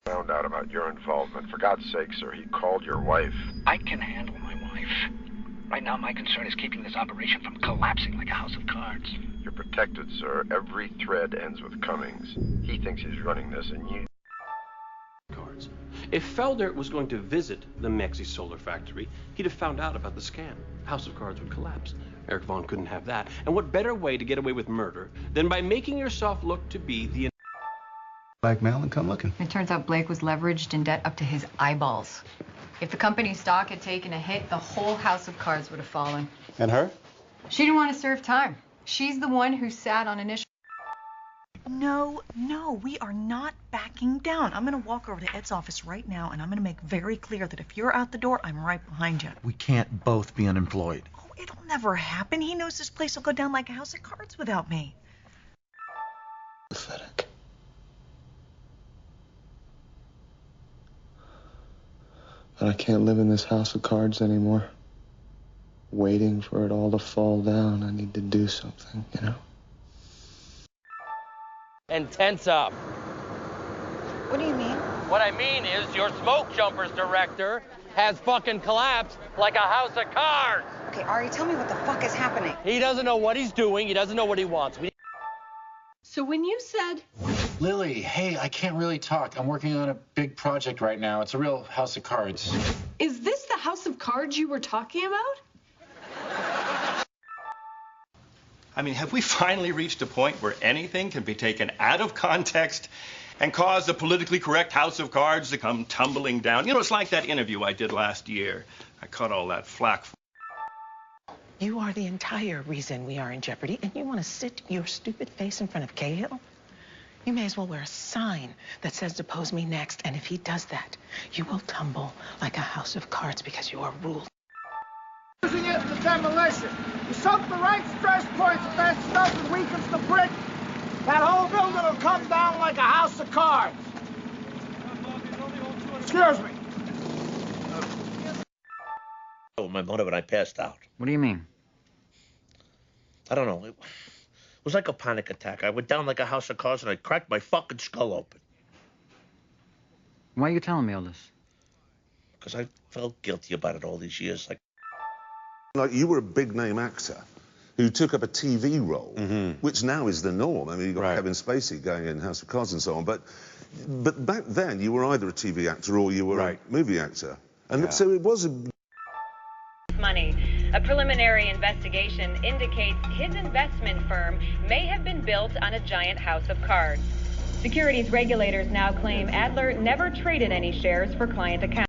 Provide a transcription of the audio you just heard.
Found out about your involvement. For God's sake, sir, he called your wife. I can handle my wife. Right now, my concern is keeping this operation from collapsing like a house of cards. You're protected, sir. Every thread ends with Cummings. He thinks he's running this, and you... Cards. If Felder was going to visit the Mexi Solar Factory, he'd have found out about the scam. House of Cards would collapse. Eric Vaughn couldn't have that. And what better way to get away with murder than by making yourself look to be the... Blackmail and come looking. It turns out Blake was leveraged in debt up to his eyeballs. If the company's stock had taken a hit, the whole house of cards would have fallen. And her? She didn't want to serve time. She's the one who sat on initial... No, we are not backing down. I'm going to walk over to Ed's office right now, and I'm going to make very clear that if you're out the door, I'm right behind you. We can't both be unemployed. Oh, it'll never happen. He knows this place will go down like a house of cards without me. Pathetic. But I can't live in this house of cards anymore. Waiting for it all to fall down. I need to do something, you know? And tense up. What do you mean? What I mean is your Smoke Jumpers director has fucking collapsed like a house of cards. Okay, Ari, tell me what the fuck is happening. He doesn't know what he's doing. He doesn't know what he wants. So when you said... Lily, hey, I can't really talk. I'm working on a big project right now. It's a real house of cards. Is this the house of cards you were talking about? I mean, have we finally reached a point where anything can be taken out of context and cause the politically correct house of cards to come tumbling down? You know, it's like that interview I did last year. I caught all that flack. You are the entire reason we are in jeopardy, and you want to sit your stupid face in front of Cahill? You may as well wear a sign that says depose me next, and if he does that, you will tumble like a house of cards because you are ruled. Using it for demolition. You sunk the right stress points if that stuff weakens the brick. That whole building will come down like a house of cards. Excuse me. Oh, my mother and I passed out. What do you mean? I don't know. It was like a panic attack. I went down like a house of cards and I cracked my fucking skull open. Why are you telling me all this? Because I felt guilty about it all these years. Like, you were a big-name actor who took up a TV role, which now is the norm. I mean, you've got Kevin Spacey going in House of Cards and so on. But back then, you were either a TV actor or you were a movie actor. And so it was a... Money. A preliminary investigation indicates his investment firm may have been built on a giant house of cards. Securities regulators now claim Adler never traded any shares for client accounts.